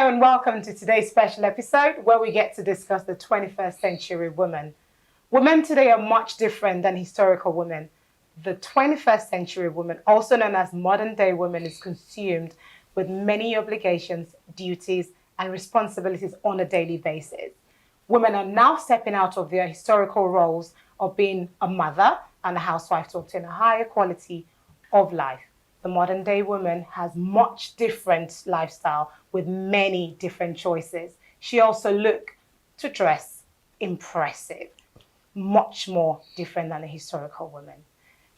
Hello and welcome to today's special episode where we get to discuss the 21st century woman. Women today are much different than historical women. The 21st century woman, also known as modern day woman, is consumed with many obligations, duties, and responsibilities on a daily basis. Women are now stepping out of their historical roles of being a mother and a housewife to obtain a higher quality of life. The modern day woman has much different lifestyle with many different choices. She also looks to dress impressive, much more different than a historical woman.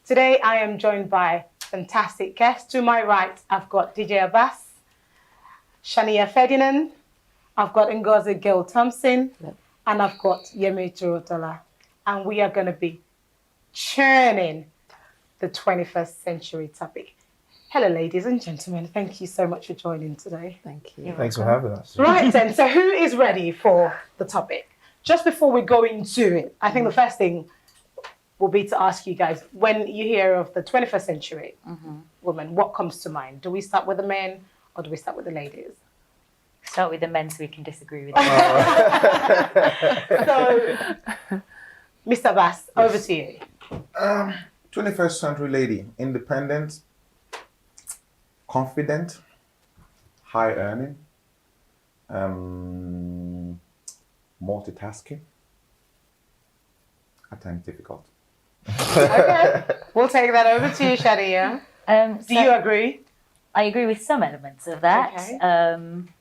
Today, I am joined by fantastic guests. To my right, I've got DJ Abbas, Shania Ferdinand, I've got Ngozi Gil Thompson, and I've got Yemi Turotola. And we are going to be churning the 21st century topic. Hello, ladies and gentlemen. Thank you so much for joining today. Thank you. Thanks for having us. Right then, so who is ready for the topic? Just before we go into it, I think the first thing will be to ask you guys, when you hear of the 21st century woman, what comes to mind? Do we start with the men or do we start with the ladies? Start with the men so we can disagree with So, Mr. Bass, over to you. 21st century lady, independent, confident, high earning, multitasking, at times difficult. Okay, we'll take that over to you, Shadia. Do you agree? I agree with some elements of that. Okay.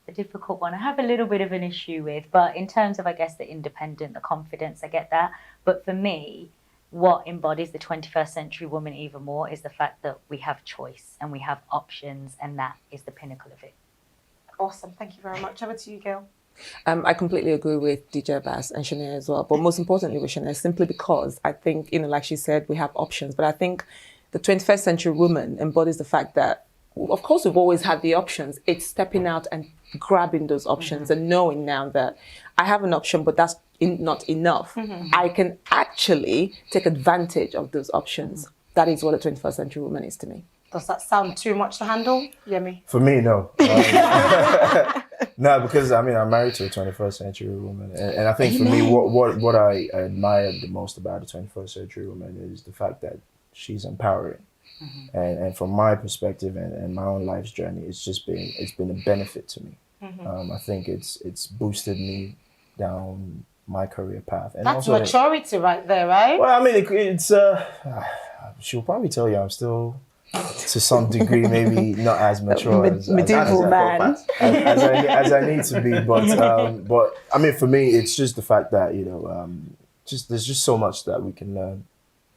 The difficult one I have a little bit of an issue with, but in terms of, I guess, the independent, the confidence, I get that. But for me, what embodies the 21st century woman even more is the fact that we have choice and we have options, and that is the pinnacle of it. Awesome, thank you very much. Over to you, Gail. I completely agree with DJ Bass and Shania as well. But most importantly with Shania, simply because I think, like she said, we have options. But I think the 21st century woman embodies the fact that, of course, we've always had the options. It's stepping out and grabbing those options and knowing now that I have an option, but that's not enough. I can actually take advantage of those options. That is what a 21st century woman is to me. Does that sound too much to handle, Yemi? For me, no. No, because I'm married to a 21st century woman. And I think for me, what I admire the most about the 21st century woman is the fact that she's empowering. And from my perspective and my own life's journey, it's been a benefit to me. I think it's boosted me down my career path. And That's also, maturity right there, right? well, it's she'll probably tell you I'm still, to some degree, maybe not as mature as medieval man as I need to be. But for me, it's just the fact that there's just so much that we can learn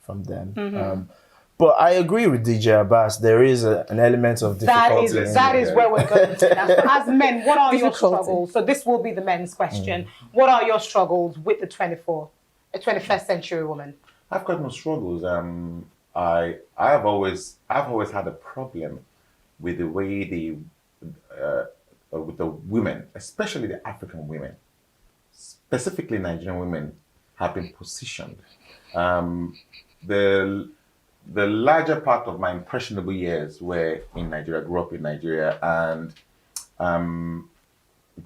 from them. But I agree with DJ Abbas. There is an element of difficulty. That is where we're going to now. So as men, what are your struggles? So this will be the men's question. What are your struggles with the 21st century woman? I've got no struggles. I've always had a problem with the way with the women, especially the African women, specifically Nigerian women, have been positioned. The larger part of my impressionable years were in Nigeria. I grew up in Nigeria, and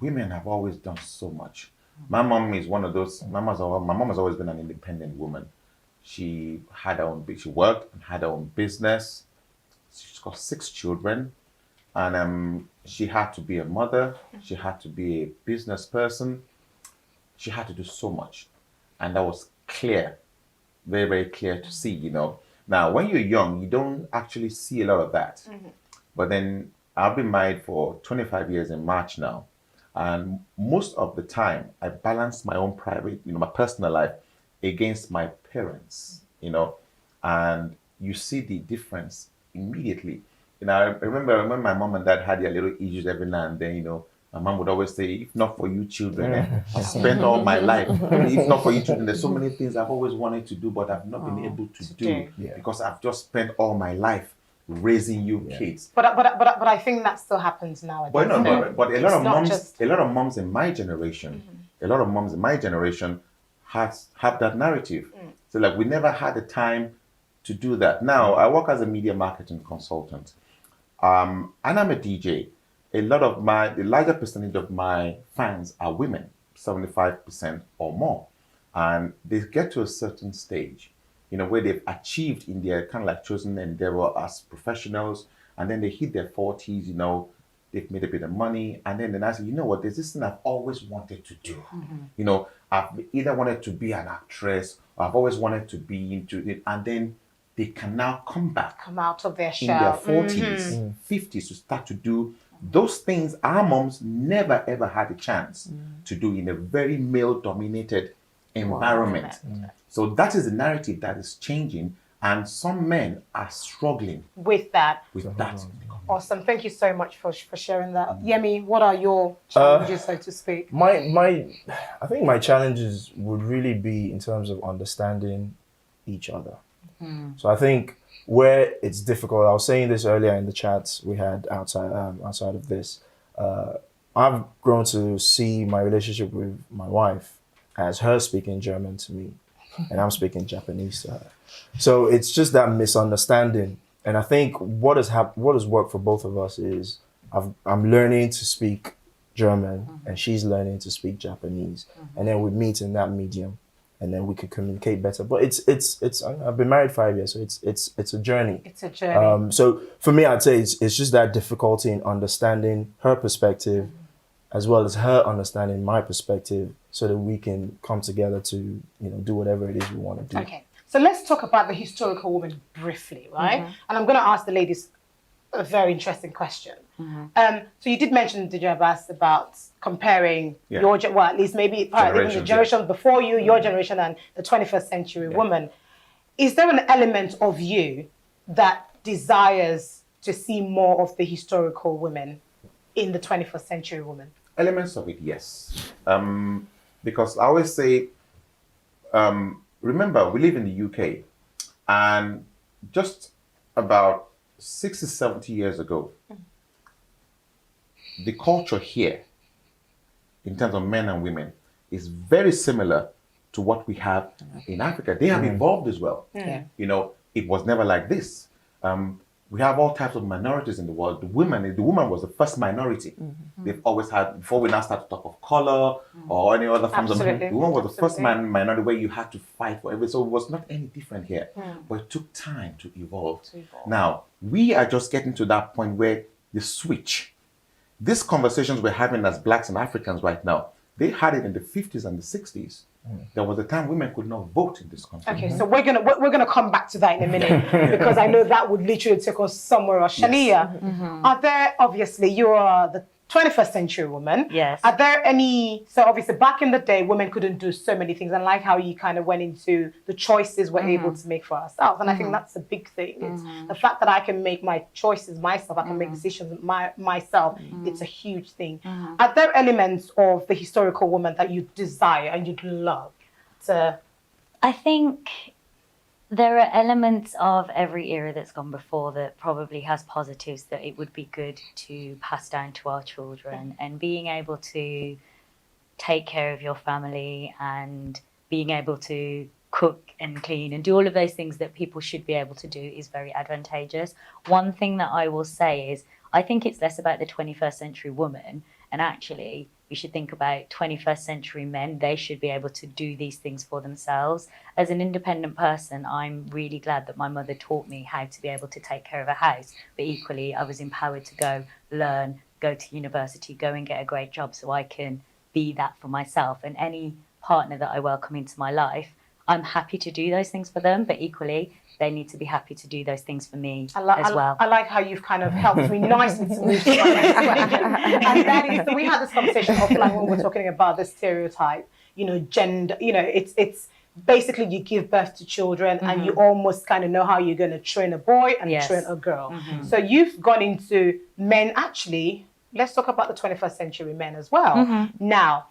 women have always done so much. My mom is one of those. My mom has always been an independent woman. She had her own. She worked and had her own business. She's got 6 children, and she had to be a mother. She had to be a business person. She had to do so much, and that was clear, very, very clear to see. Now, when you're young, you don't actually see a lot of that. But then I've been married for 25 years in March now. And most of the time, I balance my own private, my personal life against my parents, and you see the difference immediately. I remember when my mom and dad had their little issues every now and then, my mom would always say, if not for you children, I've spent all my life. If not for you children, there's so many things I've always wanted to do, but I've not been able to do because I've just spent all my life raising you kids. But I think that still happens nowadays. But a lot of moms in my generation, have that narrative. So we never had the time to do that. Now I work as a media marketing consultant, and I'm a DJ. the larger percentage of my fans are women, 75% or more. And they get to a certain stage, where they've achieved in their kind of like chosen endeavor as professionals, and then they hit their 40s, they've made a bit of money, and then I say, you know what, there's this thing I've always wanted to do. I've either wanted to be an actress, or I've always wanted to be into it, and then they can now come out of their in shell their 40s, 50s to start to do those things our moms never ever had a chance to do in a very male-dominated environment. So that is the narrative that is changing, and some men are struggling with that. Awesome. Thank you so much for sharing that. Yemi, what are your challenges, so to speak? I think my challenges would really be in terms of understanding each other. So I think where it's difficult, I was saying this earlier in the chats we had outside of this, I've grown to see my relationship with my wife as her speaking German to me, and I'm speaking Japanese to her. So it's just that misunderstanding. And I think what has worked for both of us is I'm learning to speak German and she's learning to speak Japanese, and then we meet in that medium, and then we can communicate better. But it's I've been married 5 years, so it's a journey. It's a journey. So for me, I'd say it's just that difficulty in understanding her perspective, as well as her understanding my perspective, so that we can come together to do whatever it is we want to do. Okay. So let's talk about the historical woman briefly, right? And I'm going to ask the ladies a very interesting question. So you did mention, DJ Abbas, about comparing your, at least maybe even the generation before you, your generation, and the 21st century woman. Is there an element of you that desires to see more of the historical women in the 21st century woman? Elements of it, yes. Because I always say, remember, we live in the UK, and just about 60, 70 years ago, the culture here, in terms of men and women, is very similar to what we have in Africa. They have evolved as well. It was never like this. We have all types of minorities in the world. The woman was the first minority. They've always had, before we now start to talk of color or any other forms of, the woman was the first minority where you had to fight for everything. So it was not any different here. But it took time to evolve. Now, we are just getting to that point where the switch, these conversations we're having as Blacks and Africans right now, they had it in the 50s and the 60s. There was a time women could not vote in this country. Okay, so we're gonna come back to that in a minute because I know that would literally take us somewhere else. Shania, are there, obviously you are the 21st century woman. Yes. Are there any, so obviously back in the day, women couldn't do so many things, and like how you kind of went into the choices we're able to make for ourselves. And I think that's a big thing. It's the fact that I can make my choices myself, I can make decisions myself. It's a huge thing. Are there elements of the historical woman that you desire and you'd love to? I think there are elements of every era that's gone before that probably has positives that it would be good to pass down to our children, and being able to take care of your family and being able to cook and clean and do all of those things that people should be able to do is very advantageous. One thing that I will say is I think it's less about the 21st century woman, and actually we should think about 21st century men. They should be able to do these things for themselves. As an independent person, I'm really glad that my mother taught me how to be able to take care of a house. But equally, I was empowered to go learn, go to university, go and get a great job so I can be that for myself. And any partner that I welcome into my life, I'm happy to do those things for them, but equally, they need to be happy to do those things for me as well. I like how you've kind of helped me nicely to move to my next question. And that is, so we had this conversation offline when we were talking about the stereotype, gender, it's basically you give birth to children and you almost kind of know how you're going to train a boy and train a girl. So you've gone into men, actually, let's talk about the 21st century men as well. Now,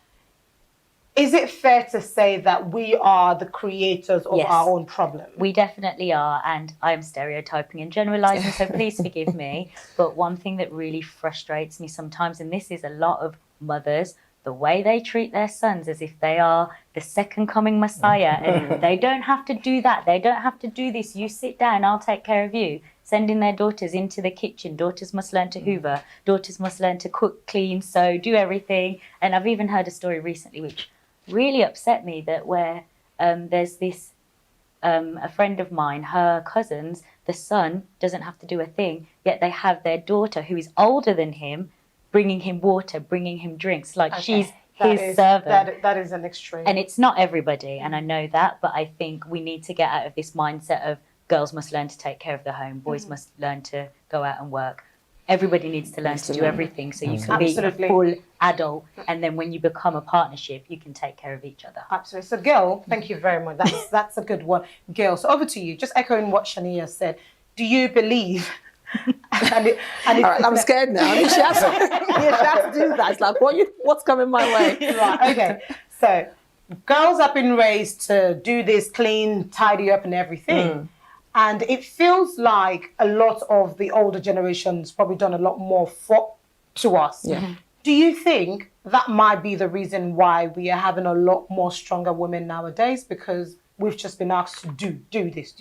is it fair to say that we are the creators of our own problem? We definitely are, and I'm stereotyping and generalising, so please forgive me. But one thing that really frustrates me sometimes, and this is a lot of mothers, the way they treat their sons as if they are the second coming Messiah, and they don't have to do that, they don't have to do this, you sit down, I'll take care of you. sending their daughters into the kitchen. Daughters must learn to hoover. Daughters must learn to cook, clean, sew, do everything. And I've even heard a story recently which really upset me, that where there's this a friend of mine, her cousins, the son doesn't have to do a thing, yet they have their daughter, who is older than him, bringing him water, bringing him drinks, like she's his servant. That is an extreme. And it's not everybody, and I know that, but I think we need to get out of this mindset of girls must learn to take care of the home, boys must learn to go out and work. Everybody needs to learn to do everything, so you can be a full adult, and then when you become a partnership, you can take care of each other. Absolutely. So, Gil, thank you very much. That's a good one. Gil, so over to you. Just echoing what Shania said. Do you believe? All right, I'm scared now. She has to do that. It's like, what's coming my way? Right. Okay. So, girls have been raised to do this, clean, tidy up, and everything. And it feels like a lot of the older generations probably done a lot more to us. Yeah. Do you think that might be the reason why we are having a lot more stronger women nowadays? Because we've just been asked to do this.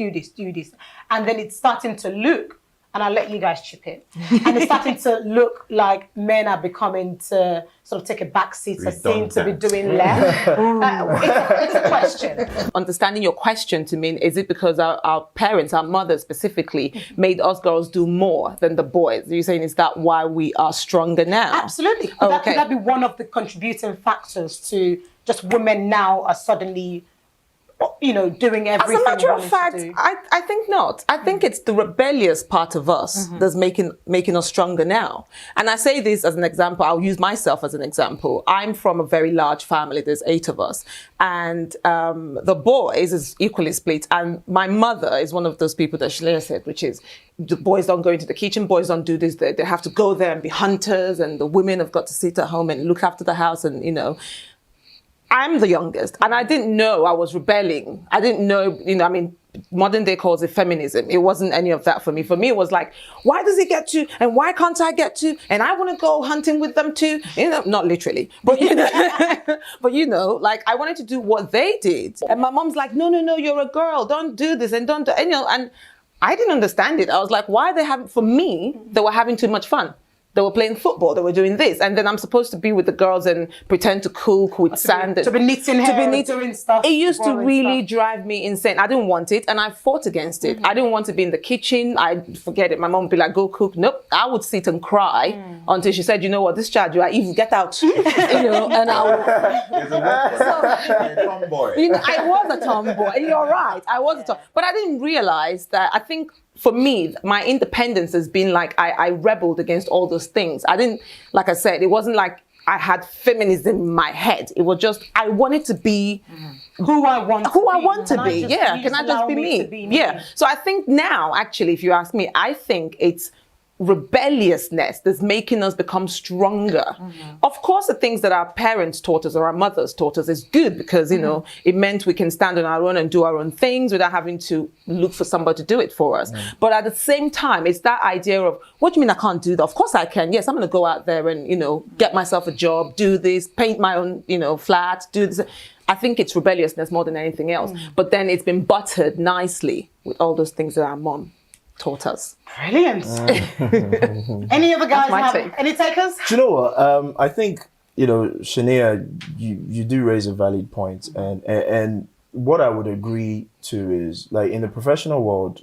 And then it's starting to look, and I'll let you guys chip in, and it's starting to look like men are becoming to sort of take a back seat, or seem to be doing less. It's a question. Understanding your question to mean, is it because our parents, our mothers specifically, made us girls do more than the boys? Are you saying, is that why we are stronger now? Absolutely. Could that be one of the contributing factors to just women now are suddenly, doing everything? As a matter of fact, I think not. I think it's the rebellious part of us that's making us stronger now. And I say this as an example. I'll use myself as an example. I'm from a very large family. There's 8 of us. And the boys is equally split. And my mother is one of those people that Shalea said, which is, the boys don't go into the kitchen, boys don't do this. They have to go there and be hunters. And the women have got to sit at home and look after the house and, I'm the youngest, and I didn't know I was rebelling. I didn't know, modern day calls it feminism. It wasn't any of that for me. For me, it was like, why does he get to, and why can't I get to? And I want to go hunting with them too. Not literally, but like I wanted to do what they did. And my mom's like, no, you're a girl. Don't do this and don't do, and I didn't understand it. I was like, why are they having, for me, they were having too much fun. They were playing football, they were doing this. And then I'm supposed to be with the girls and pretend to cook with sand. To be knitting hair, doing stuff. It used to really drive me insane. I didn't want it, and I fought against it. I didn't want to be in the kitchen. I'd forget it. My mom would be like, go cook. Nope. I would sit and cry until she said, you know what, this child, you are evil, get out. And I would... a tomboy. I was a tomboy. You're right. I was a tomboy. But I didn't realize that, I think, for me, my independence has been like, I rebelled against all those things. I didn't, like I said, it wasn't like I had feminism in my head. It was just, I wanted to be who I want to be. Yeah, can I just be me? Yeah. So I think now, actually, if you ask me, I think it's rebelliousness that's making us become stronger. Of course, the things that our parents taught us or our mothers taught us is good because, it meant we can stand on our own and do our own things without having to look for somebody to do it for us. But at the same time, it's that idea of, what do you mean I can't do that? Of course I can. Yes, I'm going to go out there and, get myself a job, do this, paint my own, flat, do this. I think it's rebelliousness more than anything else. But then it's been buttered nicely with all those things that our mom taught us. Brilliant. Any other guys have any takers? Do you know what? I think, Shania, you do raise a valid point. And what I would agree to is, like, in the professional world,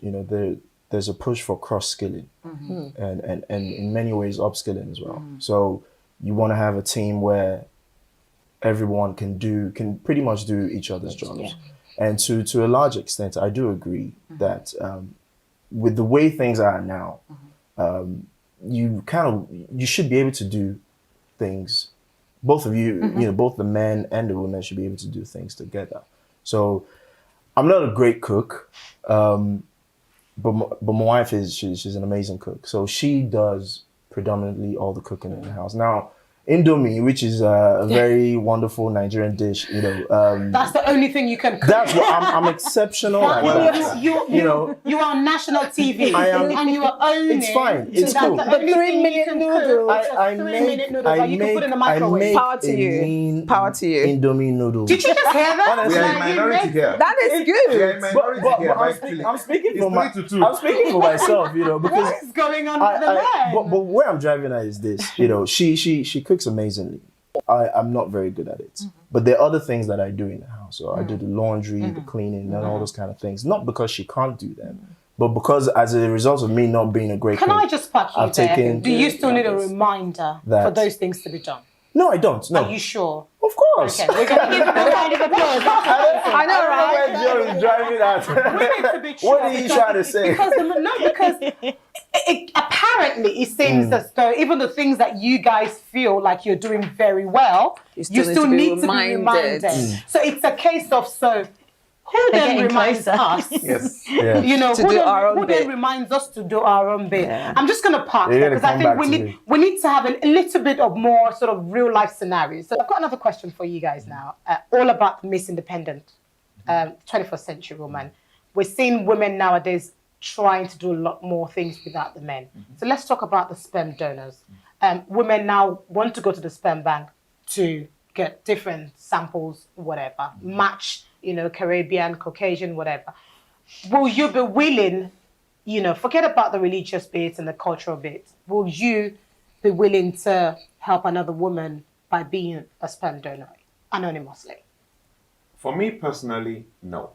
there's a push for cross-skilling and in many ways upskilling as well. So you want to have a team where everyone can pretty much do each other's jobs. Yeah. And to a large extent, I do agree that with the way things are now, you should be able to do things. Both of you, both the men and the women should be able to do things together. So I'm not a great cook, but my wife she's an amazing cook. So she does predominantly all the cooking in the house. Now, Indomie, which is a very wonderful Nigerian dish, That's the only thing you can cook. that's what I'm exceptional at that. You are on national TV I am- and you are owning. It's fine. It's that's cool. The The only thing you can cook. I is a 3-minute noodles that you can put in the I microwave. make Power to a you. mean Power to you. Indomie noodle. Did you just hear that? We are Like, in you minority made- here. That is We are good. in minority here. I'm speaking for It's 3-2. I'm speaking for myself, because What is going on with the men? but where I'm driving at is this, she cooks amazingly. I'm not very good at it, but there are other things that I do in the house. So I do the laundry, the cleaning, and all those kind of things. Not because she can't do them, but because as a result of me not being a great Can cook, I just pack you I've there? taken- Do you still need a reminder That- for those things to be done? No, I don't. No, Are you sure? of course. Okay, we're going to give them a round of applause. I know, right? Where Joe is driving at. We need to be sure. What are you trying to say? Because apparently it seems as though even the things that you guys feel like you're doing very well, you still need to be reminded. So it's a case of who They're then getting reminds closer. us? Yes. Yeah. To do our own who then bit. reminds us to do our own bit? Yeah. I'm just going to park You're there gonna because I come think back we to need me. we need to have a little bit of more sort of real life scenarios. So I've got another question for you guys now, all about Miss Independent, 21st century woman. We're seeing women nowadays trying to do a lot more things without the men. So let's talk about the sperm donors. Women now want to go to the sperm bank to get different samples, whatever, match, Caribbean, Caucasian, whatever. Will you be willing, forget about the religious bit and the cultural bit, will you be willing to help another woman by being a sperm donor anonymously? For me personally, no.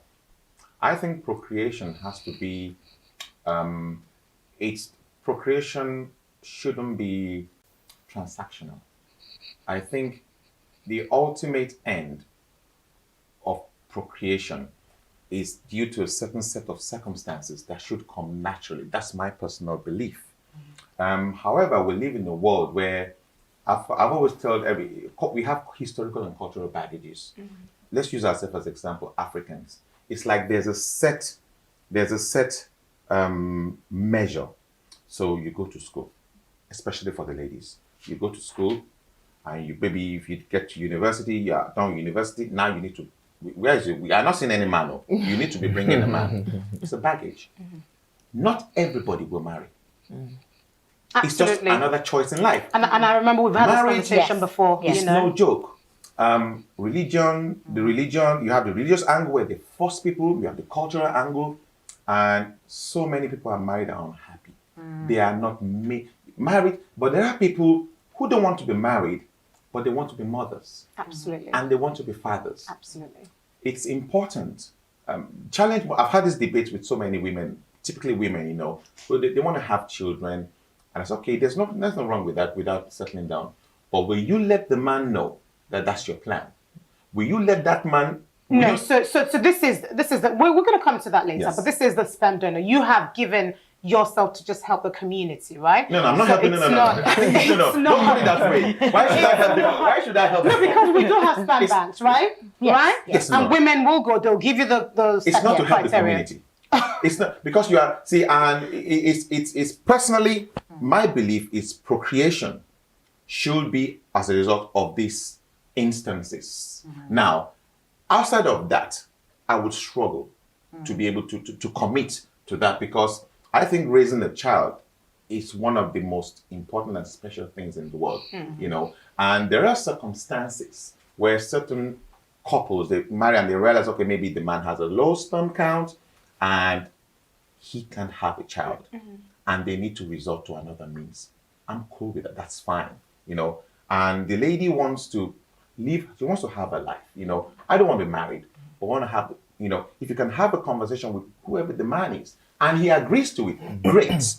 I think procreation has to be, procreation shouldn't be transactional. I think the ultimate end of procreation is due to a certain set of circumstances that should come naturally. That's my personal belief. However, we live in a world where I've always told we have historical and cultural baggages. Let's use ourselves as example, Africans. It's like there's a set measure. So you go to school, especially for the ladies. You go to school, and maybe if you get to university, you are done with university. Now you need to. We are not seeing any man. No. You need to be bringing a man. It's a baggage. Not everybody will marry. It's just Absolutely. another choice in life. And I remember we've had Marriage, this conversation yes. before. Yes. It's no joke. Religion, you have the religious angle where they force people, you have the cultural angle, and so many people are married and unhappy. They are not married, but there are people who don't want to be married, but they want to be mothers. Absolutely. And they want to be fathers. Absolutely. It's important. Challenge. I've had this debate with so many women, typically women, who they want to have children, and it's okay. There's nothing wrong with that without settling down. But will you let the man know that that's your plan? Will you let that man? No. So this is we're going to come to that later. Yes. But this is the sperm donor. You have given yourself to just help the community, right? No, I'm not helping. No. Don't put it that way. Why should I help? Why should I help? No, because we do have sperm banks, right? Yes. Right? Yes, And no. women will go. They'll give you the It's not to help the criteria. community. It's not because you are and it's personally my belief is procreation should be as a result of these instances. Now, outside of that, I would struggle to be able to commit to that because I think raising a child is one of the most important and special things in the world, and there are circumstances where certain couples, they marry and they realize, okay, maybe the man has a low sperm count and he can't have a child and they need to resort to another means. I'm cool with that. That's fine, and the lady wants to live, she wants to have a life, I don't want to be married, but I want to have, if you can have a conversation with whoever the man is and he agrees to it, great.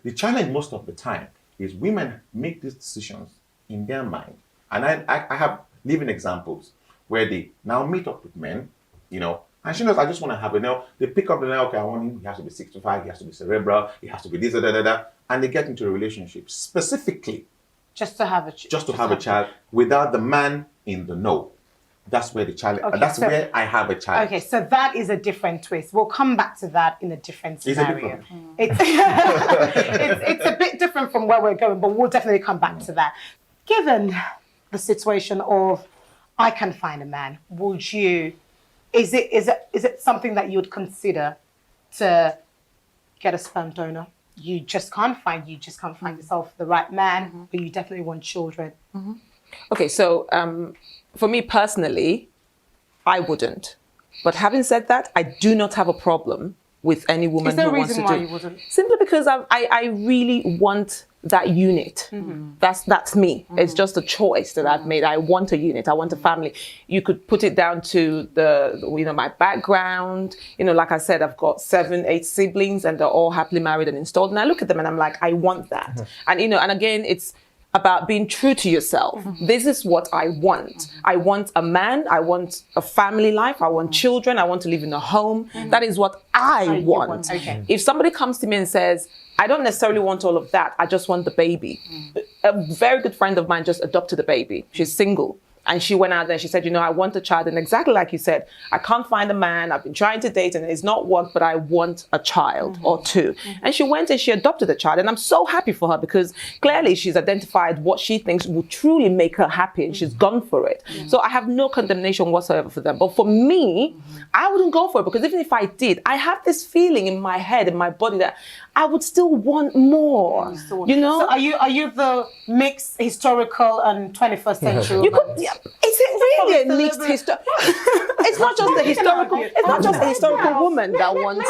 The challenge most of the time is women make these decisions in their mind. And I have living examples where they now meet up with men, and she knows, I just want to have a nail. They pick up the nail, okay, I want him, he has to be 65, he has to be cerebral, he has to be this, and they get into a relationship specifically Just to have a child without the man in the know. That's where the challenge, Okay, where I have a child. Okay, so that is a different twist. We'll come back to that in a different Is it scenario. different? It's a bit different from where we're going, but we'll definitely come back to that. Given the situation of I can find a man, would you? Is it something that you would consider to get a sperm donor? You just can't find yourself the right man, but you definitely want children. Okay, so for me personally, I wouldn't. But having said that, I do not have a problem with any woman Is there who a wants reason to why do. you wouldn't? Simply because I really want that unit. That's me. It's just a choice that I've made. I want a unit. I want a family. You could put it down to my background. Like I said, I've got 7, 8 siblings, and they're all happily married and installed. And I look at them and I'm like, I want that. And and again, it's about being true to yourself. This is what I want. I want a man. I want a family life. I want children. I want to live in a home. That is what I want. Okay. If somebody comes to me and says, I don't necessarily want all of that, I just want the baby. A very good friend of mine just adopted a baby. She's single. And she went out there and she said, I want a child. And exactly like you said, I can't find a man. I've been trying to date and it's not worked, but I want a child or 2. And she went and she adopted a child. And I'm so happy for her because clearly she's identified what she thinks will truly make her happy and she's gone for it. So I have no condemnation whatsoever for them. But for me, I wouldn't go for it because even if I did, I have this feeling in my head, in my body that I would still want more. So are you the mixed historical and 21st century? Is it really a mixed history? It's not just a historical. It's not just a historical woman that wants.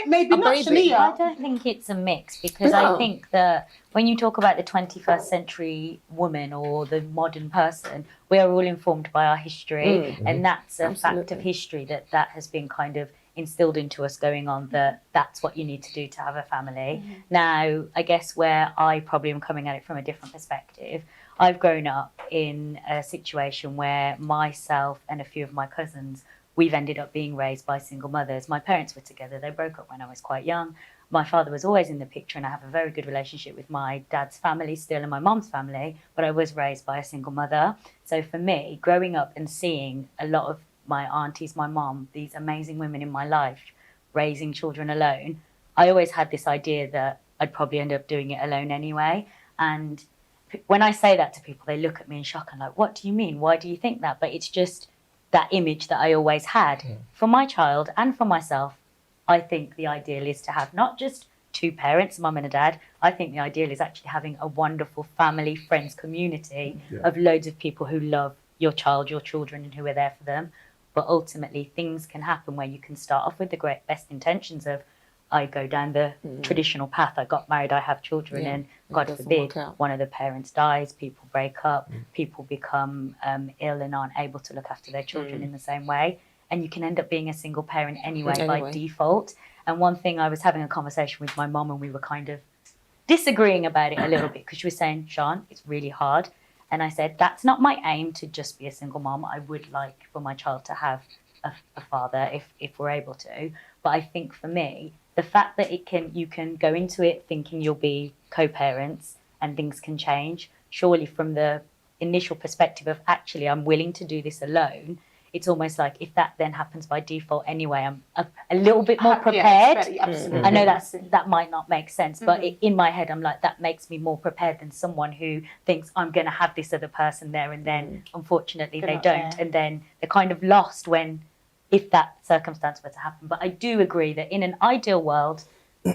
Maybe not, baby. Shania. I don't think it's a mix because I think that when you talk about the 21st century woman or the modern person, we are all informed by our history, and that's a fact of history that has been kind of instilled into us going on that's what you need to do to have a family. Now, I guess where I probably am coming at it from a different perspective, I've grown up in a situation where myself and a few of my cousins, we've ended up being raised by single mothers. My parents were together. They broke up when I was quite young. My father was always in the picture, and I have a very good relationship with my dad's family still and my mom's family, but I was raised by a single mother. So for me, growing up and seeing a lot of my aunties, my mom, these amazing women in my life raising children alone, I always had this idea that I'd probably end up doing it alone anyway. And when I say that to people, they look at me in shock and like, what do you mean? Why do you think that? But it's just that image that I always had for my child and for myself. I think the ideal is to have not just 2 parents, mum and a dad. I think the ideal is actually having a wonderful family, friends, community of loads of people who love your child, your children, and who are there for them. But ultimately, things can happen where you can start off with the best intentions of, I go down the traditional path. I got married, I have children, and God forbid, one of the parents dies, people break up, people become ill and aren't able to look after their children in the same way. And you can end up being a single parent anyway by default. And one thing, I was having a conversation with my mom and we were kind of disagreeing about it a little bit because she was saying, Sean, it's really hard. And I said, that's not my aim to just be a single mom. I would like for my child to have a father if we're able to. But I think for me, the fact that you can go into it thinking you'll be co-parents and things can change, surely from the initial perspective of actually I'm willing to do this alone, it's almost like if that then happens by default anyway, I'm a little bit more prepared. Absolutely. I know that might not make sense, but in my head, I'm like, that makes me more prepared than someone who thinks I'm going to have this other person there and then unfortunately they don't. There. And then they're kind of lost if that circumstance were to happen. But I do agree that in an ideal world,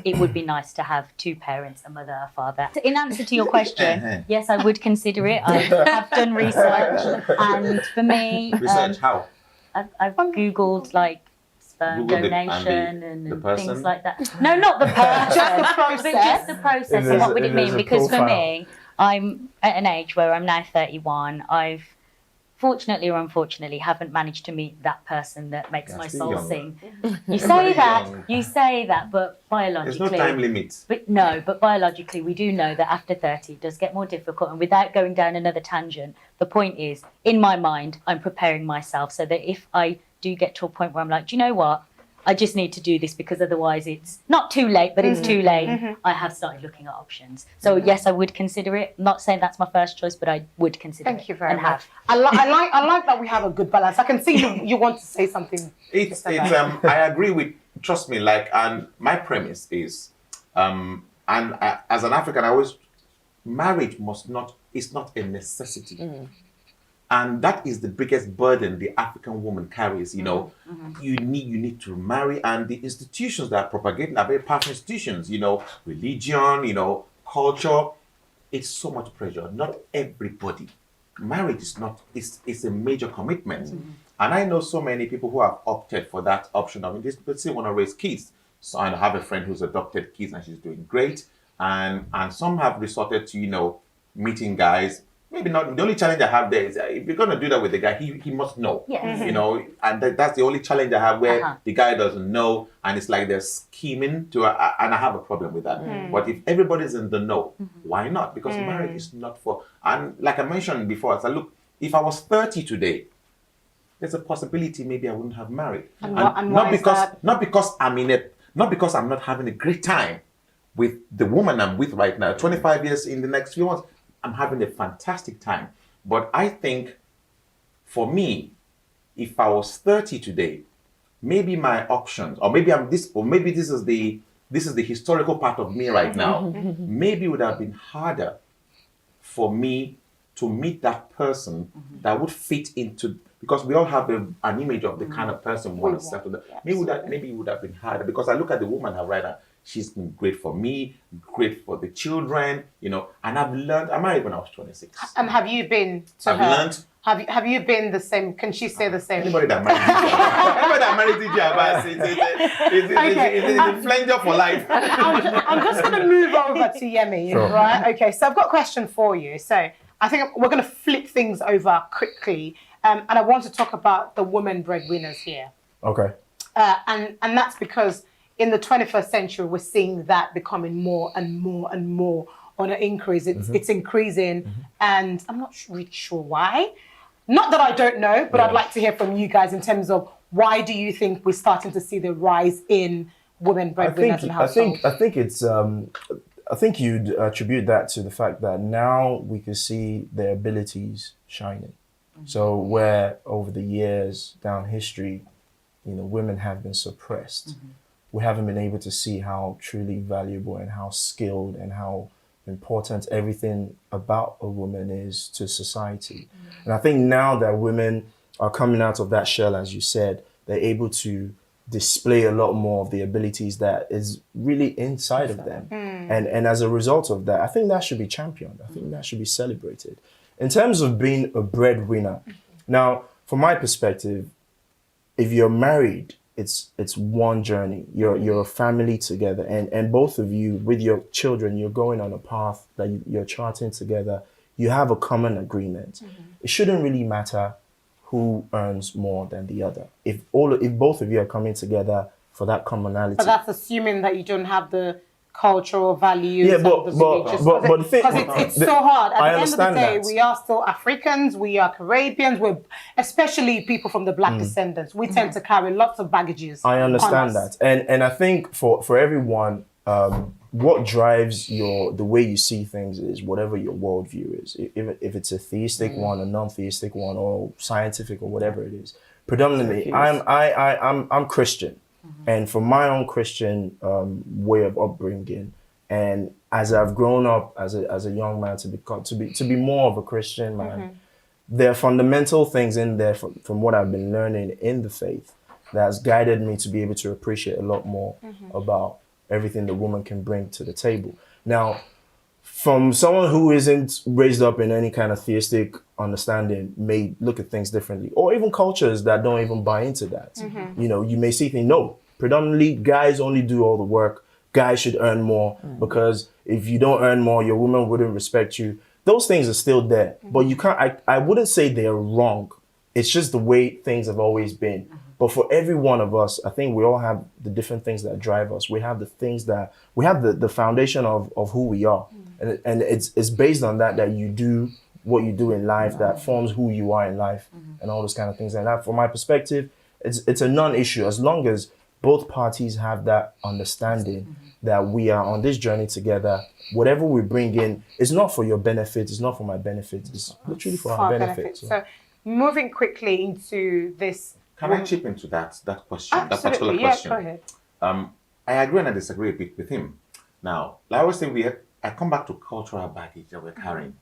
it would be nice to have 2 parents, a mother, a father. In answer to your question, yes, I would consider it. I have done research, and for me, Research how? I've Googled like sperm Google donation the and person? things like that. No, not the person, Just the process. but just the process. And what would it mean? There's a Because for profile. me, I'm at an age where I'm now 31. I've fortunately or unfortunately haven't managed to meet that person that makes my soul sing. You say that, but biologically, There's no time limit. But biologically we do know that after 30 it does get more difficult. And without going down another tangent, the point is, in my mind, I'm preparing myself so that if I do get to a point where I'm like, do you know what? I just need to do this because otherwise it's not too late, but it's too late. I have started looking at options. So yes, I would consider it. I'm not saying that's my first choice, but I would consider it. Thank you very and much. I like that we have a good balance. I can see you want to say something. I agree with, trust me, and my premise is, as an African, I always marriage is not a necessity. And that is the biggest burden the African woman carries. You know, you need to marry, and the institutions that are propagating are very powerful institutions. You know, religion, you know, culture. It's so much pressure. Not everybody. Marriage is not. It's a major commitment, and I know so many people who have opted for that option. I mean, they still want to raise kids. So I have a friend who's adopted kids, and she's doing great. And some have resorted to, you know, meeting guys. Maybe not. The only challenge I have there is if you're going to do that with the guy, he must know. Yes. You know, and that's the only challenge I have where the guy doesn't know, and it's like they're scheming to, and I have a problem with that. But if everybody's in the know, why not? Because marriage is not for, and like I mentioned before, I said, look, if I was 30 today, there's a possibility maybe I wouldn't have married. And not because I'm not having a great time with the woman I'm with right now. 25 years in the next few months, I'm having a fantastic time. But I think for me, if I was 30 today, maybe my options, or maybe this is the historical part of me right now. Maybe it would have been harder for me to meet that person that would fit into, because we all have an image of the kind of person we want to settle. Maybe it would have been harder, because I look at the woman I right now. She's been great for me, great for the children, you know. And I've learned. I married when I was 26. And have you been to her? Learned. Have you been the same? Can she say the same? Anybody that married TJ is a flanger for life. I'm just going to move over to Yemi, right? Okay, so I've got a question for you. So I think we're going to flip things over quickly, and I want to talk about the women breadwinners here. Okay. And that's because in the 21st century, we're seeing that becoming more and more and more on an increase. It's increasing, and I'm not really sure why. Not that I don't know, but I'd like to hear from you guys in terms of why do you think we're starting to see the rise in women breadwinners in households? I think you'd attribute that to the fact that now we can see their abilities shining. So where over the years down history, you know, women have been suppressed. We haven't been able to see how truly valuable and how skilled and how important everything about a woman is to society. And I think now that women are coming out of that shell, as you said, they're able to display a lot more of the abilities that is really inside of them. And as a result of that, I think that should be championed. I think that should be celebrated. In terms of being a breadwinner, now, from my perspective, if you're married, it's one journey. You're a family together, and both of you with your children, you're going on a path that you're charting together. You have a common agreement. It shouldn't really matter who earns more than the other. If both of you are coming together for that commonality. But that's assuming that you don't have the cultural values. Yeah, but the thing, because it's so hard. At the end of the day, that. we are still Africans, we are Caribbeans, we're especially people from the Black descendants. We tend to carry lots of baggages. I understand that, and I think for everyone, what drives the way you see things is whatever your worldview is. If it's a theistic one, a non-theistic one, or scientific or whatever it is. Predominantly, I'm Christian. And from my own Christian way of upbringing, and as I've grown up as a young man to be more of a Christian man, there are fundamental things in there from what I've been learning in the faith that has guided me to be able to appreciate a lot more about everything the woman can bring to the table. Now, from someone who isn't raised up in any kind of theistic understanding, may look at things differently, or even cultures that don't even buy into that. You know, you may see things, no, predominantly guys only do all the work. Guys should earn more because if you don't earn more, your woman wouldn't respect you. Those things are still there, but you can't, I wouldn't say they're wrong. It's just the way things have always been. But for every one of us, I think we all have the different things that drive us. We have the things that, we have the foundation of who we are. And it's based on that you do what you do in life, that forms who you are in life and all those kind of things. And that, from my perspective, it's a non-issue as long as both parties have that understanding that we are on this journey together. Whatever we bring in is not for your benefit, it's not for my benefit, it's literally for our benefit. So moving quickly into this. Can I chip into that question, Absolutely, that particular yeah, question? go ahead. I agree and I disagree a bit with him. Now, like I always say, I come back to cultural baggage that we're carrying.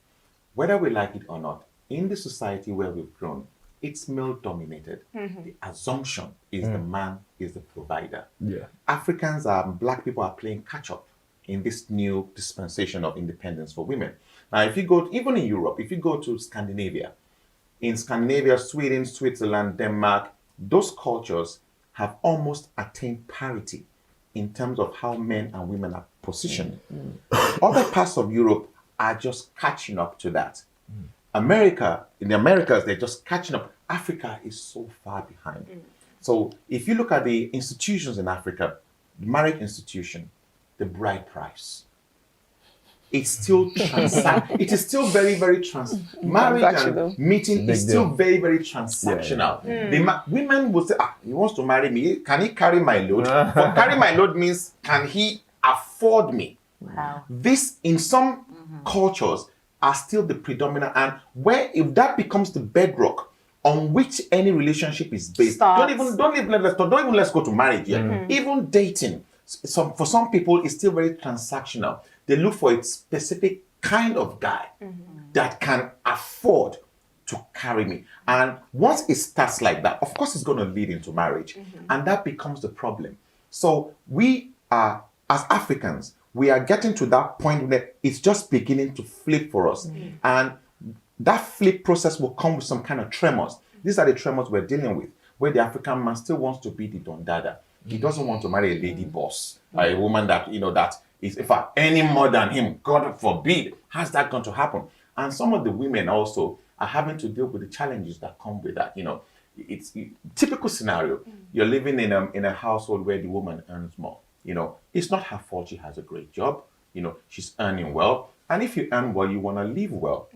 Whether we like it or not, in the society where we've grown, it's male dominated. The assumption is the man is the provider. Yeah. Africans black people are playing catch up in this new dispensation of independence for women. Now, if you go, even in Europe, if you go to Scandinavia, in Scandinavia, Sweden, Switzerland, Denmark, those cultures have almost attained parity in terms of how men and women are positioned. Other parts of Europe are just catching up to that. America, in the Americas, they're just catching up. Africa is so far behind. So if you look at the institutions in Africa, the marriage institution, the bride price, it's still it is still very, very marriage and meeting is still very, very transactional. Women will say, he wants to marry me. Can he carry my load? But carry my load means, can he afford me? Wow. This, in some cultures, are still the predominant, and where if that becomes the bedrock on which any relationship is based, don't even let's go to marriage yet. Even dating, for some people, it's still very transactional. They look for a specific kind of guy that can afford to carry me. And once it starts like that, of course, it's going to lead into marriage, and that becomes the problem. So we are, as Africans, we are getting to that point where it's just beginning to flip for us. And that flip process will come with some kind of tremors. These are the tremors we're dealing with, where the African man still wants to be the Don Dada. He doesn't want to marry a lady boss, a woman that, that is, in fact, any more than him. God forbid, how's that going to happen? And some of the women also are having to deal with the challenges that come with that. It's a typical scenario. You're living in a household where the woman earns more. It's not her fault she has a great job. She's earning well. And if you earn well, you want to live well.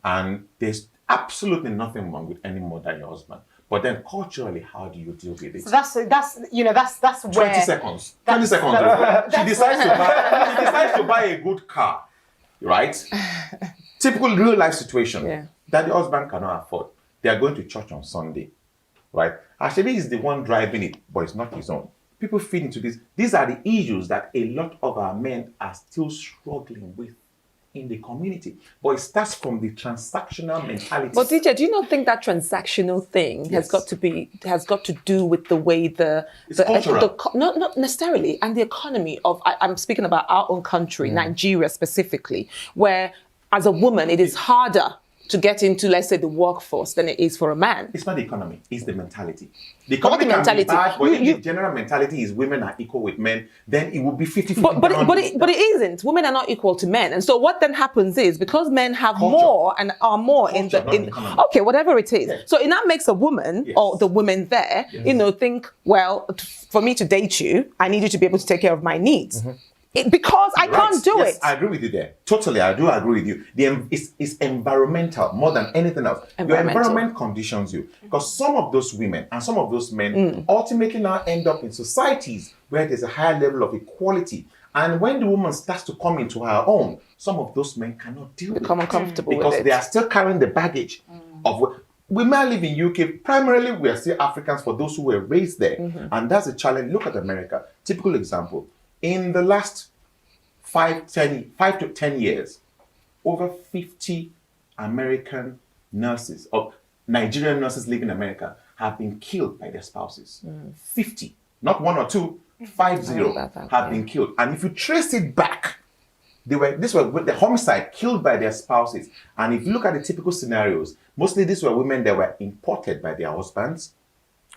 And there's absolutely nothing wrong with any more than your husband. But then culturally, how do you deal with it? So that's where 20 seconds. 20 seconds. She decides to buy a good car, right? Typical real life situation that the husband cannot afford. They are going to church on Sunday, right? Actually, he's the one driving it, but it's not his own. People feed into this. These are the issues that a lot of our men are still struggling with in the community. But it starts from the transactional mentality. But DJ, do you not think that transactional thing has got to do with the way not necessarily, and the economy of, I'm speaking about our own country, Nigeria specifically, where as a woman it is harder to get into, let's say, the workforce than it is for a man. It's not the economy, it's the mentality. The economy can be bad, but if the general mentality is women are equal with men, then it would be 50-50. But it isn't. Women are not equal to men. And so what then happens is, because men have more and are more in okay, whatever it is. Yes. So it now makes a woman or the women there, think, well, for me to date you, I need you to be able to take care of my needs. Because I can't do it. I agree with you there. Totally, I do agree with you. It's environmental more than anything else. Your environment conditions you. Because some of those women and some of those men ultimately now end up in societies where there's a higher level of equality. And when the woman starts to come into her own, some of those men cannot deal with it. Become uncomfortable with it. Because they are still carrying the baggage of... We may live in UK, primarily we are still Africans for those who were raised there. And that's a challenge. Look at America. Typical example. In the last 5 to 10 years, over 50 American nurses or Nigerian nurses living in America have been killed by their spouses. 50, not 1 or 2, 50 have been killed. And if you trace it back, these were the homicide, killed by their spouses. And if you look at the typical scenarios, mostly these were women that were imported by their husbands.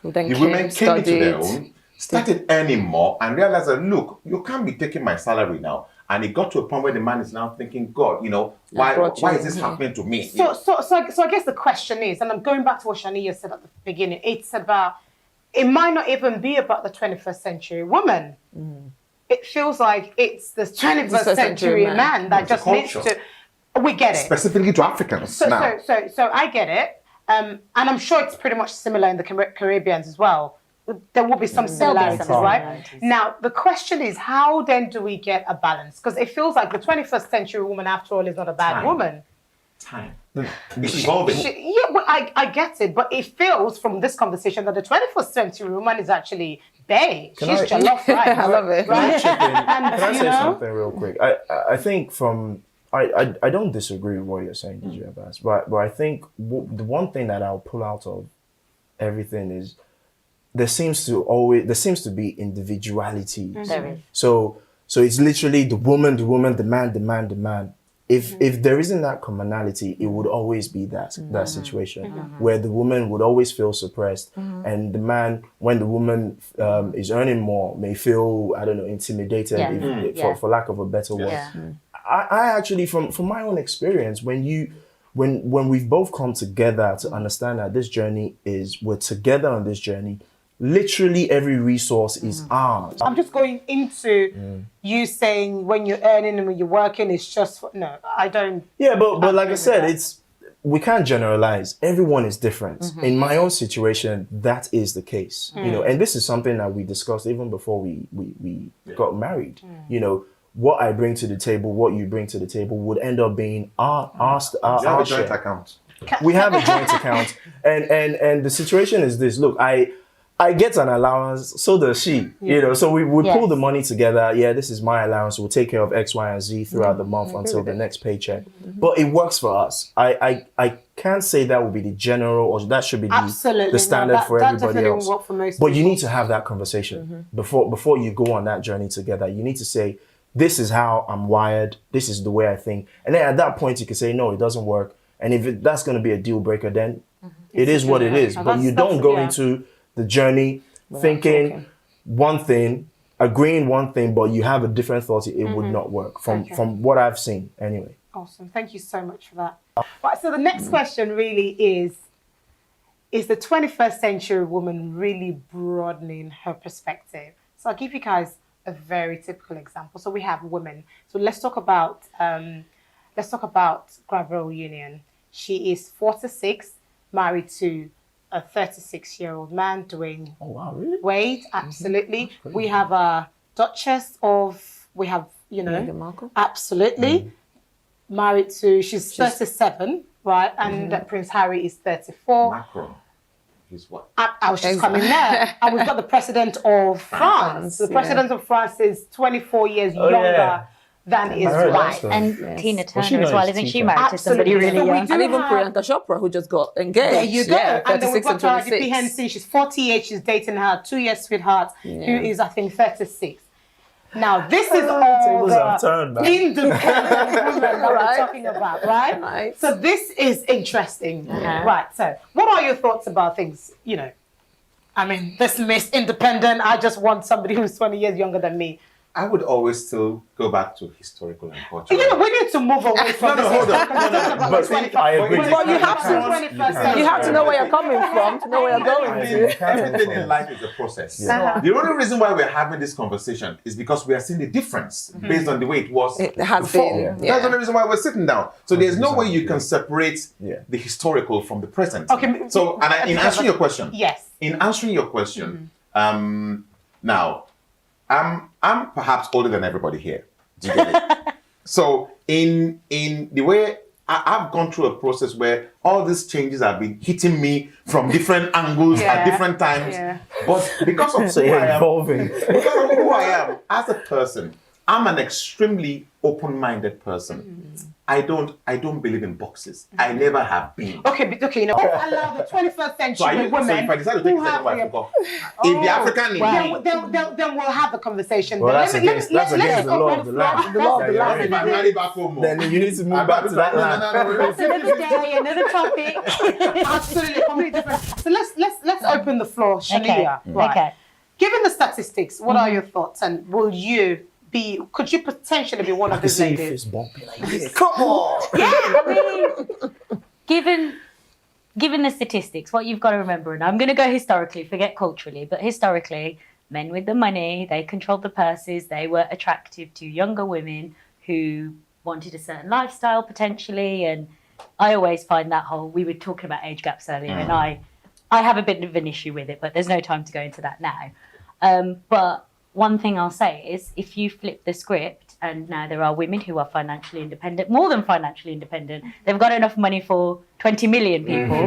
The women came into their own, started earning more, and realized that, look, you can't be taking my salary now. And it got to a point where the man is now thinking, God, why is this happening to me? So I guess the question is, and I'm going back to what Shania said at the beginning, it's about, it might not even be about the 21st century woman. It feels like it's the 21st century man that just needs to, we get it. Specifically to Africans So I get it. And I'm sure it's pretty much similar in the Caribbeans as well. There will be some similarities, right? Now, the question is, how then do we get a balance? Because it feels like the 21st century woman, after all, is not a bad woman. It's evolving. I get it, but it feels from this conversation that the 21st century woman is actually bae. Can She's I- jollof rice. I love it. Can I Right? chip in? Can I you say know? something real quick? I think I don't disagree with what you're saying, DJ Abbas, but I think the one thing that I'll pull out of everything is there seems to be individuality. There is. So it's literally the woman, the man, the man, the man. If there isn't that commonality, it would always be that situation where the woman would always feel suppressed, and the man, when the woman is earning more, may feel, I don't know, intimidated, for lack of a better word. Yeah. I actually, from my own experience, when we've both come together to understand that this journey we're together on this journey, literally every resource is ours. I'm just going into you saying when you're earning and when you're working, it's just no. I don't. Yeah, but like I agree said, with we can't generalize. Everyone is different. In my own situation, that is the case. You know, and this is something that we discussed even before we got married. You know, what I bring to the table, what you bring to the table would end up being our You have a joint share. account. We have a joint account, and the situation is this. Look, I get an allowance, so does she. You know, so we pull the money together. Yeah, this is my allowance. We'll take care of X, Y, and Z throughout the month until the next paycheck. But it works for us. I can't say that will be the general, or that should be Absolutely. the standard No, for that everybody definitely else. won't work for most But you people. need to have that conversation before you go on that journey together. You need to say, this is how I'm wired. This is the way I think. And then at that point, you can say, no, it doesn't work. And if that's going to be a deal breaker, then it is what it is. Yeah. But you That's- don't go yeah. into the journey thinking one thing, agreeing one thing, but you have a different thought. It would not work from what I've seen anyway. Awesome. Thank you so much for that. Right, so the next question really is the 21st century woman really broadening her perspective? So I'll give you guys a very typical example. So we have women. So let's talk about Gabrielle Union. She is 46, married to a 36-year-old man, Dwayne Oh wow, really? Wade. Absolutely. We have a Duchess of, Meghan Markle. absolutely. Married to, she's 37, right? And Prince Harry is 34. Macron. He's what? I was just coming there. And we've got the president of France. The president of France is 24 years younger than his heard that wife. story. And Tina Well, she Turner as well, knows isn't she Tina. married to somebody Absolutely. really So we young? do And even have- Priyanka Chopra, who just got engaged. There you go. Yeah, And then we've 36 and got Taraji 26. P. Henson. She's 48. She's dating her 2-year sweetheart, who is, I think, 36. Now, this is all Tables have turned, man. independent women that we're Right. talking about, right? Right. So this is interesting. Right. So what are your thoughts about things, I mean, this Miss Independent, I just want somebody who's 20 years younger than me. I would always still go back to historical and cultural. We need to move away from No, this. hold on. Because we're talking about But the 21st I agree. We're Well, talking you have about to- the 21st century. You have to know where you're coming from to know where you're going to. Everything in life is a process. Yeah. The only reason why we're having this conversation is because we are seeing the difference based on the way it was It has before. been, That's yeah. the only reason why we're sitting down. So there's no way you 100%, can separate Yeah. the historical from the present. Okay, So, in answering your question, Yes. in answering your question, now, I'm perhaps older than everybody here. Do you get it? So in the way I've gone through a process where all these changes have been hitting me from different angles Yeah. at different times. Yeah. But because of So who you're I am, evolving. because of who I am as a person, I'm an extremely open-minded person. I don't believe in boxes. I never have been. Okay, let's allow the 21st century So, women if I decide to take who a second have wife, their- I'll go. If the African in Then, me, then we'll have the conversation. Well, But that's let me- against let's the open law of the land. The law of the Yeah, land. if I'm married back home, Then you need to move back to that land. That's another day, another topic. Absolutely, completely different. So let's open the floor, Shania. Right. Okay. Given the statistics, what are your thoughts, and could you potentially be one of I can these see your ladies? fist bumping like, yeah, come on. Given the statistics, what you've got to remember, and I'm going to go historically, forget culturally, but historically, men with the money, they controlled the purses, they were attractive to younger women who wanted a certain lifestyle potentially, and I always find that we were talking about age gaps earlier, and I have a bit of an issue with it, but there's no time to go into that now. But one thing I'll say is if you flip the script, and now there are women who are financially independent, more than financially independent, they've got enough money for 20 million people.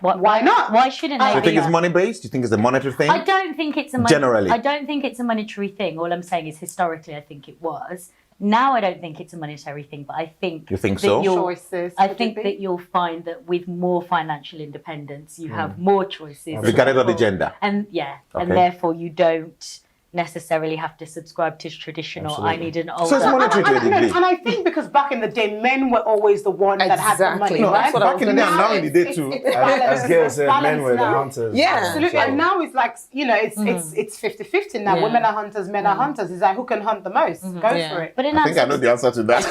Why not? Why shouldn't they? Do you think it's money based? Do you think it's a monetary thing? I don't think it's a Generally. I don't think it's a monetary thing. All I'm saying is historically, I think it was. Now I don't think it's a monetary thing, but I think You think that so? Choices. I would think it be? that you'll find that with more financial independence, you have more choices. Regardless of the gender. And and Okay. therefore you don't necessarily have to subscribe to traditional. I need an older. So it's monetary to a degree. And I think because back in the day, men were always the one that had the money, Exactly. No, right? that's what I Back in the day and now in the day too. As Gail said, men were the hunters. Yeah. Absolutely. And now it's like, it's 50-50 now. Yeah. Women are hunters, men are hunters. It's like, who can hunt the most? Go for it. But in I think I know the answer to that.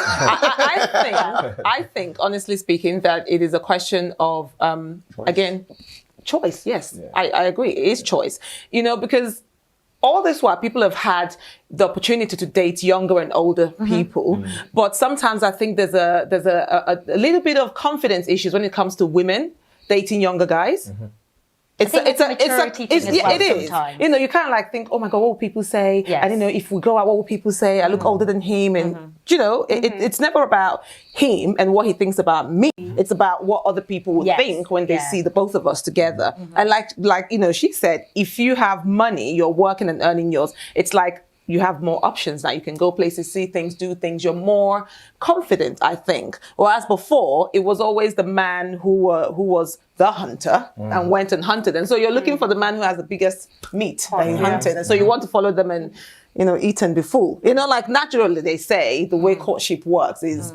I think, honestly speaking, that it is a question of, again, choice. Yes, Yeah. I agree. It is choice. Because all this while people have had the opportunity to date younger and older people, but sometimes I think there's a little bit of confidence issues when it comes to women dating younger guys. It's think it's a maturity thing as well it is. sometimes. You kind of like think, oh my God, what will people say? Yes. And if we go out, what will people say? I look older than him, and it's never about him and what he thinks about me. It's about what other people will Yes. think when they Yeah. see the both of us together. And like she said, if you have money, you're working and earning yours. It's like you have more options now. You can go places, see things, do things. You're more confident, I think. Whereas before, it was always the man who was the hunter and went and hunted. And so you're looking for the man who has the biggest meat that he hunted. And so you want to follow them and, eat and be full. Like naturally they say the way courtship works is,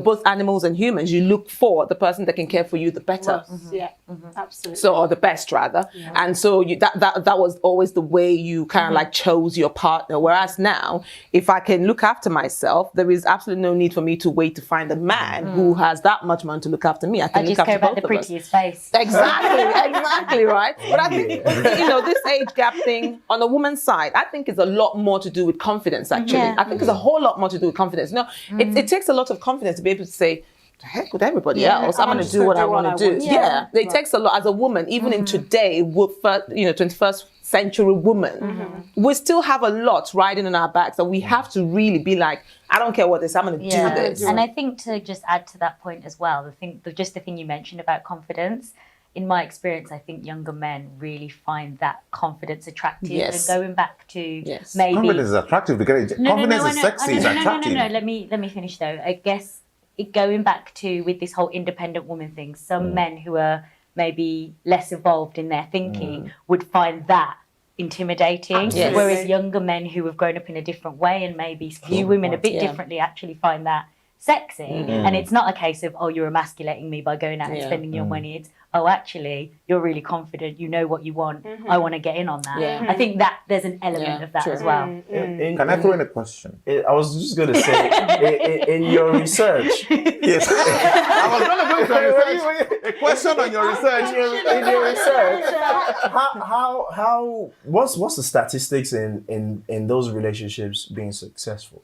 both animals and humans, you look for the person that can care for you the better. Yeah, absolutely. So, or the best rather. And so that was always the way you kind of like chose your partner. Whereas now, if I can look after myself, there is absolutely no need for me to wait to find a man who has that much money to look after me. I can I look just after care about both the of us. prettiest face. Exactly, right? But I think, this age gap thing on the woman's side, I think is a lot more to do with confidence, actually. Yeah. I think it's a whole lot more to do with confidence. It takes a lot of confidence to be able to say, the heck with everybody else. I'm going to do what I want to do. Yeah. It takes a lot as a woman, even in today, 21st century woman, we still have a lot riding on our backs that we have to really be like, I don't care what this, I'm going to do this. And I think to just add to that point as well, the thing you mentioned about confidence, in my experience, I think younger men really find that confidence attractive. Yes. And going back to maybe Confidence is attractive. Confidence is sexy. It's attractive. No. Let me finish though. I guess going back to with this whole independent woman thing, some men who are maybe less evolved in their thinking would find that intimidating. Yes. Whereas younger men who have grown up in a different way and maybe view women a bit differently actually find that sexy. And it's not a case of, oh, you're emasculating me by going out and spending your money. It's, oh, actually, you're really confident. You know what you want. I want to get in on that. Yeah. I think that there's an element of that as well. Can I throw in a question? I was just going to say, in your research, Yes. I was going to go for research. A question on your research. in your research, how what's the statistics in those relationships being successful?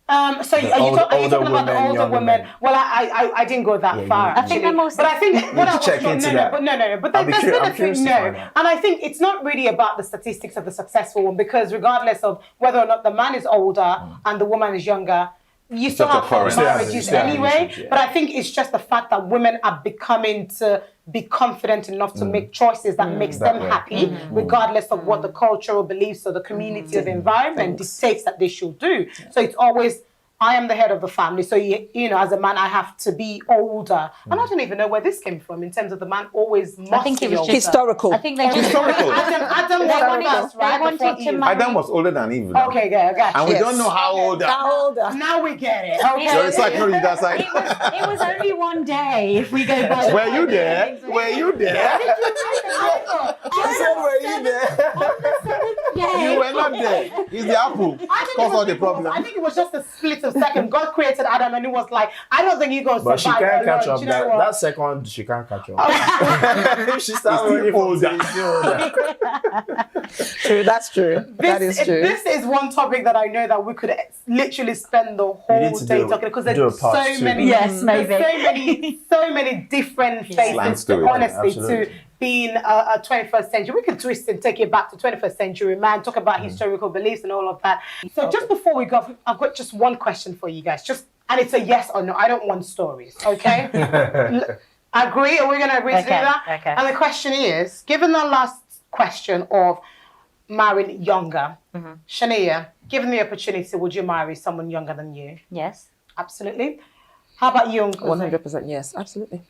So are you talking about the older younger women? men. Well, I didn't go that far. I think they're more. But I think what I was check into that. But I'll be there's curious- been I'm a curious thing, to find out. and I think it's not really about the statistics of the successful one, because regardless of whether or not the man is older and the woman is younger, you still Just have failed occurrence. marriages Yeah, anyway. issues, yeah. But I think it's just the fact that women are becoming to be confident enough to make choices that makes them way. happy, regardless of what the cultural beliefs or the community or the environment dictates that they should do. So it's always, I am the head of the family, so as a man, I have to be older. And I don't even know where this came from in terms of the man always must I think it be was older. just Historical. I think they just Historical. Adam was first, right? they wanted Before to Eve. marry- Adam was older than Eve. now. Okay, good, I got And you. we don't know how old. How old? Now we get it. Okay. Your research knows that side. it was only one day if we go by. Were you there? Were you there? Were you there? You were not there. It's the apple. Cause all the problem. I think it was just a split of second. God created Adam and he was like, I don't think you're going to But she survive can't alone. catch up. Do you know That what? second, she can't catch up. If she starts He's running still from older. two, he's still older. True, that's true. That is true. This is one topic that I know that we could literally spend the need whole to day do- talking, because do a there's part so two. many, Yes, maybe. there's so many different Slants faces, to it, honestly, absolutely. to being a 21st century. We could twist and take it back to 21st century man, talk about historical beliefs and all of that. So just before we go, I've got just one question for you guys. And it's a yes or no. I don't want stories, okay? Agree? Are we going to agree to do Okay, that? okay. And the question is, given the last question of marrying younger, Shania, given the opportunity, would you marry someone younger than you? Yes. Absolutely. How about you, Uncle? 100% yes, absolutely.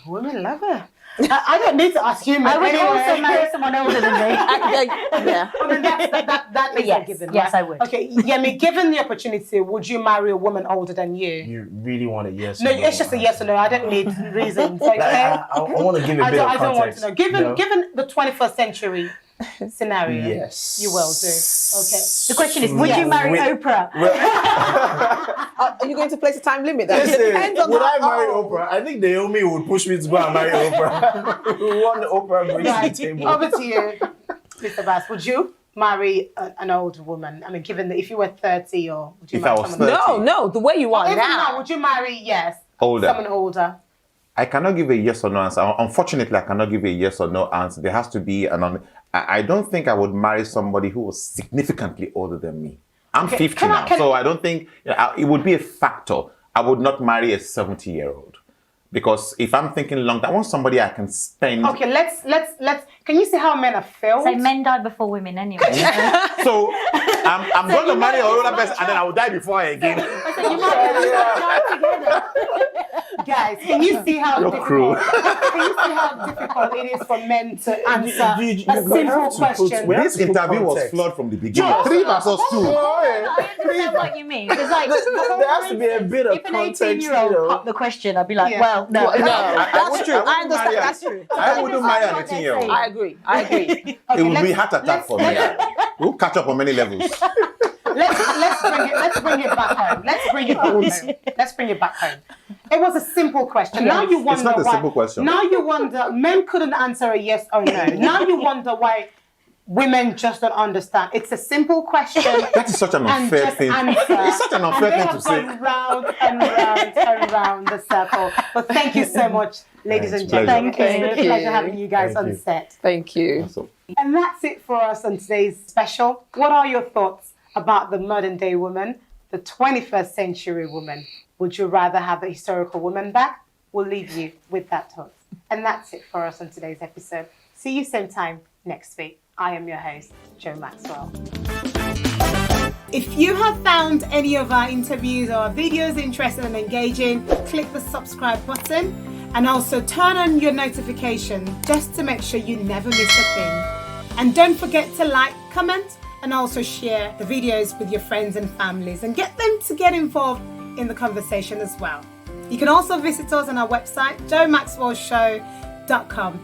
Women love her. I don't need to ask you. I would anyway. also marry someone older than me. Yeah. I mean, that is Yes, a given. yes, right? I would. Okay, Yemi, given the opportunity, would you marry a woman older than you? You really want a yes? No, or it's just a yes or no. I don't need reasons. Okay? I want to give a bit of I don't want to context. know. Given No. given the 21st century scenario, Yes. you will do. Okay. The question is, would Yes. you marry Oprah? Are you going to place a time limit? It Listen, depends on would I how marry old. Oprah? I think Naomi would push me to go and marry Oprah. One Oprah brings to Right. the table. Over to you, Mr. Bass. Would you marry an old woman? I mean, given that if you were 30, or would you If marry I was someone 30. No, the way you are Even now, now. would you marry Older. someone older? I cannot give a yes or no answer. Unfortunately, I cannot give a yes or no answer. There has to be I don't think I would marry somebody who was significantly older than me. I'm 50 Can I- now, can- so I don't think it would be a factor. I would not marry a 70-year-old. Because if I'm thinking long term, I want somebody I can spend. Okay, let's. Can you see how men have failed? So men die before women anyway. So I'm going to marry an older person and then I will die before her again. So you might together. Guys, can you see how You're difficult? cruel. Can you see how difficult it is for men to answer You a have simple to put- question? we have This to put interview was context. flawed from the beginning. Joe, 3 versus 2. I understand what you mean. Because like, There has to be a bit of if an context, 18-year-old you know. popped the question, I'd be like, Yeah. well, no. No, that's wouldn't- true. I wouldn't understand. marry That's true. I wouldn't marry an what they're 18-year-old. saying. I agree. I agree. It would be heart attack for me. We'll catch up on many levels. Let's bring it back home. Let's bring it back home. It was a simple question. Now you wonder not a why. simple question. Now you wonder men couldn't answer a yes or no. Now you wonder why women just don't understand. It's a simple question. That is such an And unfair just thing. answer. It's such an unfair And they thing to have say. gone round and round and round the circle. But thank you so much, ladies and Pleasure. gentlemen. Thank you. It's been a pleasure having you guys Thank on you. set. Thank you. So, And that's it for us on today's special. What are your thoughts about the modern day woman, the 21st century woman? Would you rather have the historical woman back? We'll leave you with that thought. And that's it for us on today's episode. See you same time next week. I am your host, Joe Maxwell. If you have found any of our interviews or our videos interesting and engaging, click the subscribe button and also turn on your notification just to make sure you never miss a thing. And don't forget to like, comment, and also share the videos with your friends and families and get them to get involved in the conversation as well. You can also visit us on our website, joemaxwellshow.com.